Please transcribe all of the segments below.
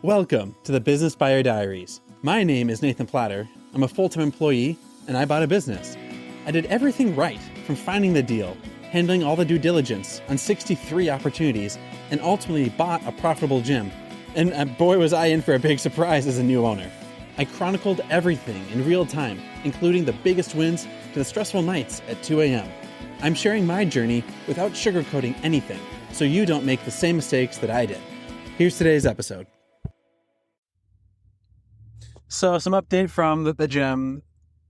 Welcome to the Business Buyer Diaries. My name is Nathan Platter. I'm a full-time employee, and I bought a business. I did everything right, from finding the deal, handling all the due diligence on 63 opportunities, and ultimately bought a profitable gym. And boy, was I in for a big surprise as a new owner. I chronicled everything in real time, including the biggest wins to the stressful nights at 2 a.m. I'm sharing my journey without sugarcoating anything, so you don't make the same mistakes that I did. Here's today's episode. So some update from the gym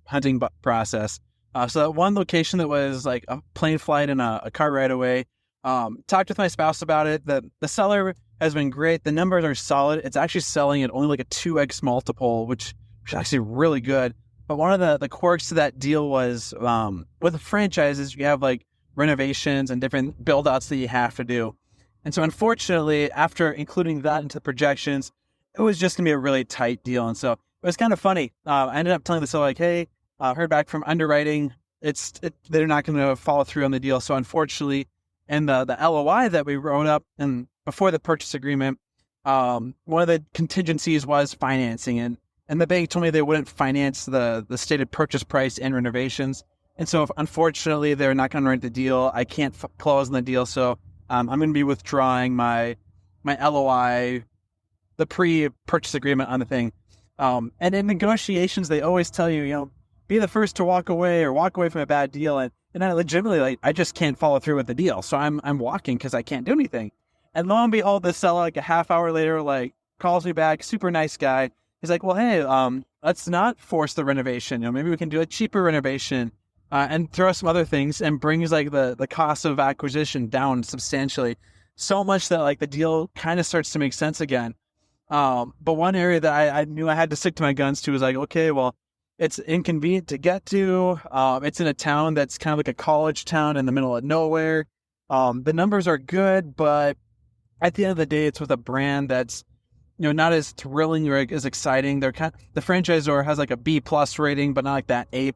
hunting process. So that one location that was like a plane flight and a car right away, talked with my spouse about it. The seller has been great. The numbers are solid. It's actually selling at only like a 2x multiple, which is actually really good. But one of the quirks to that deal was with the franchises, you have like renovations and different build outs that you have to do. And so unfortunately, after including that into the projections, it was just going to be a really tight deal. And so it was kind of funny. I ended up telling the seller, like, hey, heard back from underwriting. They're not going to follow through on the deal. So unfortunately, in the LOI that we wrote up and before the purchase agreement, one of the contingencies was financing. And the bank told me they wouldn't finance the stated purchase price and renovations. And so unfortunately, they're not going to write the deal. I can't close on the deal. So I'm going to be withdrawing my LOI, the pre-purchase agreement on the thing. And in negotiations, they always tell you, be the first to walk away or walk away from a bad deal. And I legitimately, I just can't follow through with the deal. So I'm walking because I can't do anything. And lo and behold, the seller, like a half hour later, like calls me back, super nice guy. He's like, well, hey, let's not force the renovation. Maybe we can do a cheaper renovation and throw some other things, and brings like the cost of acquisition down substantially. So much that like the deal kind of starts to make sense again. But one area that I knew I had to stick to my guns to was like, okay, well, it's inconvenient to get to. It's in a town that's kind of like a college town in the middle of nowhere. The numbers are good, but at the end of the day, it's with a brand that's, not as thrilling or as exciting. The franchisor has like a B+ rating, but not like that A+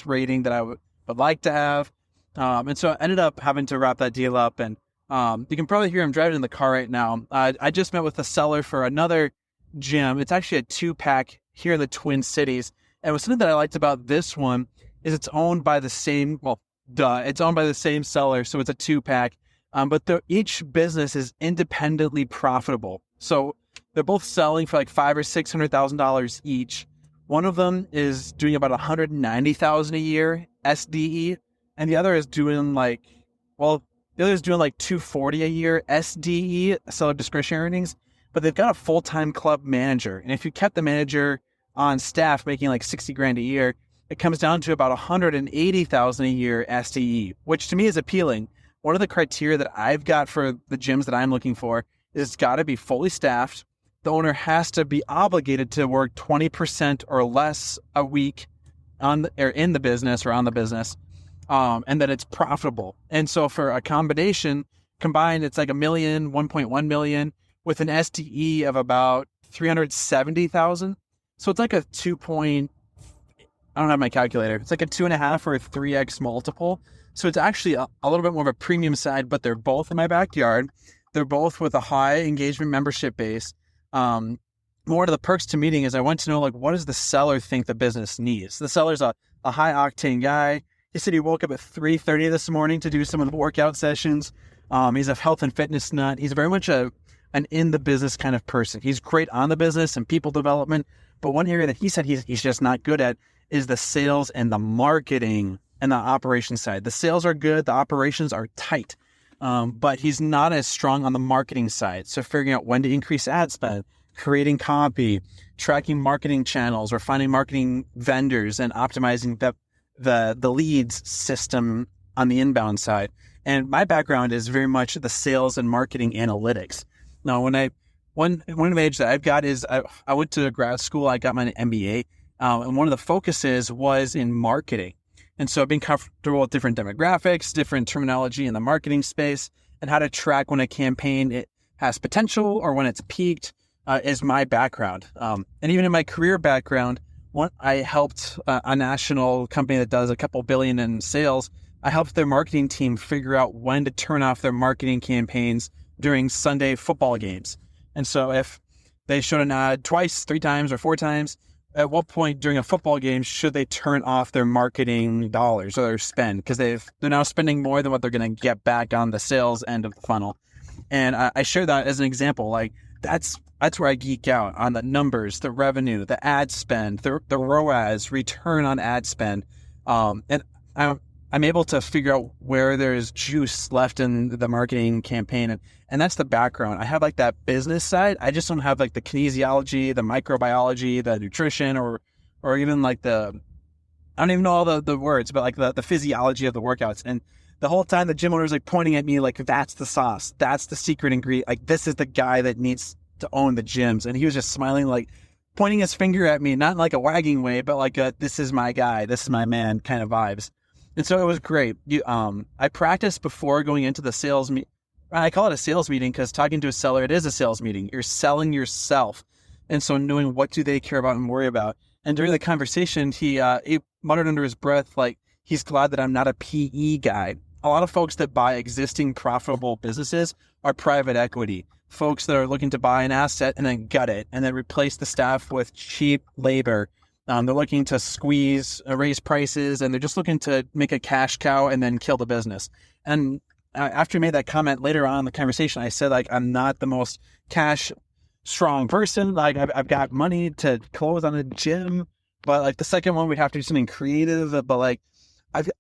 rating that I would like to have. And so I ended up having to wrap that deal up. And you can probably hear him driving in the car right now. I just met with the seller for another gym. It's actually a 2-pack here in the Twin Cities. And something that I liked about this one is it's owned by the same, it's owned by the same seller. So it's a 2-pack. But each business is independently profitable. So they're both selling for like $500,000 or $600,000 each. One of them is doing about $190,000 a year SDE, and the other is doing like $240,000 a year SDE, seller discretionary earnings. But they've got a full-time club manager, and if you kept the manager on staff making like $60,000 a year, it comes down to about $180,000 a year SDE, which to me is appealing. One of the criteria that I've got for the gyms that I'm looking for is it's got to be fully staffed. The owner has to be obligated to work 20% or less a week in the business or on the business, and that it's profitable. And so for a combined, it's like $1 million, $1.1 million with an SDE of about $370,000. So it's like a I don't have my calculator. It's like a 2.5 or a 3x multiple. So it's actually a little bit more of a premium side, but they're both in my backyard. They're both with a high engagement membership base. One of the perks to meeting is I want to know, like, what does the seller think the business needs? The seller's a high octane guy. He said he woke up at 3:30 this morning to do some of the workout sessions. He's a health and fitness nut. He's very much an in the business kind of person. He's great on the business and people development. But one area that he said he's just not good at is the sales and the marketing and the operations side. The sales are good. The operations are tight. But he's not as strong on the marketing side. So figuring out when to increase ad spend, creating copy, tracking marketing channels, or finding marketing vendors and optimizing the leads system on the inbound side. And my background is very much the sales and marketing analytics. Now, one advantage that I've got is I went to grad school. I got my MBA, and one of the focuses was in marketing. And so being comfortable with different demographics, different terminology in the marketing space, and how to track when a campaign it has potential or when it's peaked is my background. And even in my career background, I helped a national company that does a couple billion in sales. I helped their marketing team figure out when to turn off their marketing campaigns during Sunday football games. And so if they showed an ad twice, 3 times, or 4 times. At what point during a football game should they turn off their marketing dollars or their spend? Because they're now spending more than what they're going to get back on the sales end of the funnel. And I share that as an example. Like that's where I geek out on the numbers, the revenue, the ad spend, the ROAS, return on ad spend. And I'm able to figure out where there's juice left in the marketing campaign. And that's the background. I have like that business side. I just don't have like the kinesiology, the microbiology, the nutrition, or even like I don't even know all the words, but like the physiology of the workouts. And the whole time the gym owner was like pointing at me like, that's the sauce. That's the secret ingredient. Like this is the guy that needs to own the gyms. And he was just smiling, like pointing his finger at me, not in like a wagging way, but like this is my guy. This is my man kind of vibes. And so it was great. I practiced before going into the sales meeting. I call it a sales meeting because talking to a seller, it is a sales meeting. You're selling yourself. And so knowing what do they care about and worry about. And during the conversation, he muttered under his breath, like, he's glad that I'm not a PE guy. A lot of folks that buy existing profitable businesses are private equity. Folks that are looking to buy an asset and then gut it and then replace the staff with cheap labor. They're looking to raise prices, and they're just looking to make a cash cow and then kill the business. And after he made that comment later on in the conversation, I said, like, I'm not the most cash strong person. Like, I've got money to close on a gym, but like the second one, we'd have to do something creative. But like,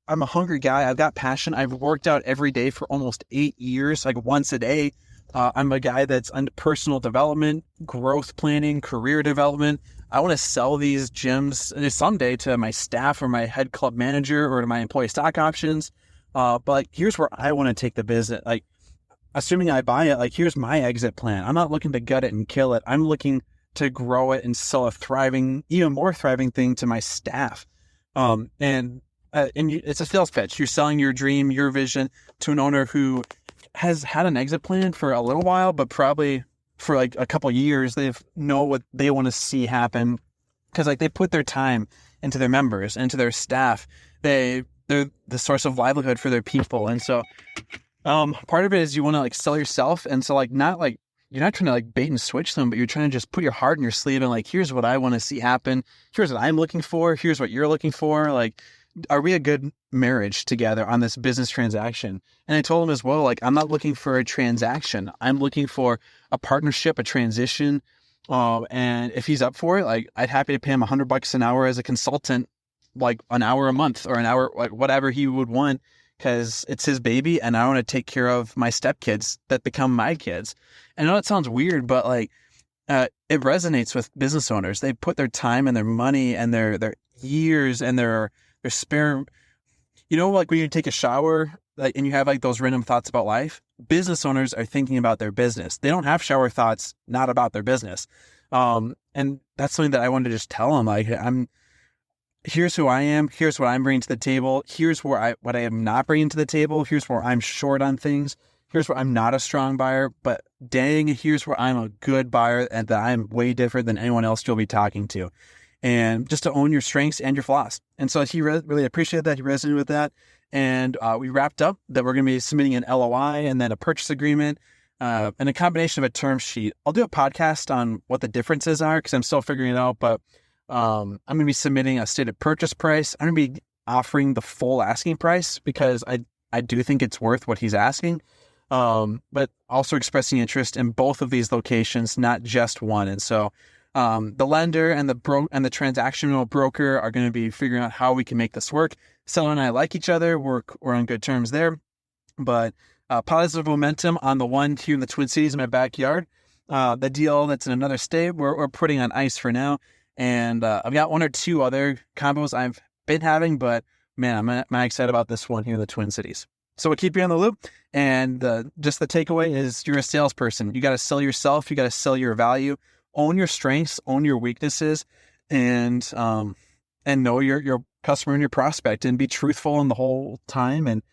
I'm a hungry guy. I've got passion. I've worked out every day for almost 8 years, like once a day. I'm a guy that's under personal development, growth planning, career development. I want to sell these gyms someday to my staff or my head club manager or to my employee stock options. But like, here's where I want to take the business. Like, assuming I buy it, like, here's my exit plan. I'm not looking to gut it and kill it. I'm looking to grow it and sell a thriving, even more thriving thing to my staff. And it's a sales pitch. You're selling your dream, your vision to an owner who has had an exit plan for a little while, but probably for like a couple of years, they know what they want to see happen. Cause like they put their time into their members, into their staff. They're the source of livelihood for their people. And so, part of it is you want to like sell yourself. And so like, you're not trying to like bait and switch them, but you're trying to just put your heart in your sleeve and like, here's what I want to see happen. Here's what I'm looking for. Here's what you're looking for. Like, are we a good marriage together on this business transaction? And I told him as well, like, I'm not looking for a transaction. I'm looking for a partnership, a transition. And if he's up for it, like, I'd happy to pay him $100 an hour as a consultant, like an hour a month or an hour, like whatever he would want, because it's his baby. And I want to take care of my stepkids that become my kids. And I know it sounds weird, but like, it resonates with business owners. They put their time and their money and their years and their spare, like when you take a shower, like, and you have like those random thoughts about life, business owners are thinking about their business. They don't have shower thoughts, not about their business. And that's something that I wanted to just tell them. Like, here's who I am. Here's what I'm bringing to the table. Here's what I am not bringing to the table. Here's where I'm short on things. Here's where I'm not a strong buyer, but dang, here's where I'm a good buyer and that I'm way different than anyone else you'll be talking to. And just to own your strengths and your flaws. And so he really appreciated that. He resonated with that. And we wrapped up that we're going to be submitting an LOI and then a purchase agreement and a combination of a term sheet. I'll do a podcast on what the differences are because I'm still figuring it out. But I'm going to be submitting a stated purchase price. I'm going to be offering the full asking price because I do think it's worth what he's asking. But also expressing interest in both of these locations, not just one. And so the lender and the transactional broker are going to be figuring out how we can make this work. Seller and I like each other. We're on good terms there, but positive momentum on the one here in the Twin Cities in my backyard. The deal that's in another state, we're putting on ice for now. And I've got 1 or 2 other combos I've been having, but man, I'm excited about this one here in the Twin Cities. So we'll keep you on the loop. And just the takeaway is you're a salesperson. You got to sell yourself. You got to sell your value. Own your strengths, own your weaknesses, and know your customer and your prospect, and be truthful in the whole time, and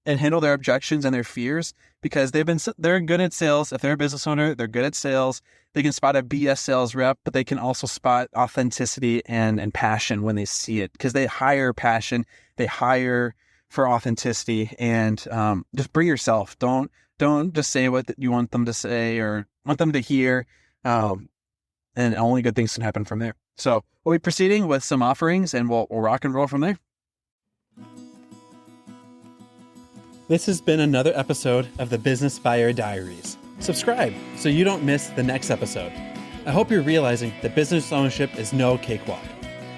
handle their objections and their fears, because they're good at sales. If they're a business owner, they're good at sales. They can spot a BS sales rep, but they can also spot authenticity and passion when they see it, because they hire passion, they hire for authenticity, and just bring yourself. Don't just say what you want them to say or want them to hear. And only good things can happen from there. So we'll be proceeding with some offerings, and we'll rock and roll from there. This has been another episode of the Business Buyer Diaries. Subscribe so you don't miss the next episode. I hope you're realizing that business ownership is no cakewalk.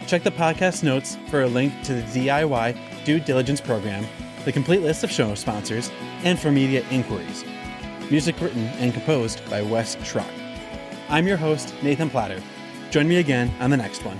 Check the podcast notes for a link to the DIY Due Diligence Program, the complete list of show sponsors, and for media inquiries. Music written and composed by Wes Schrock. I'm your host, Nathan Platter. Join me again on the next one.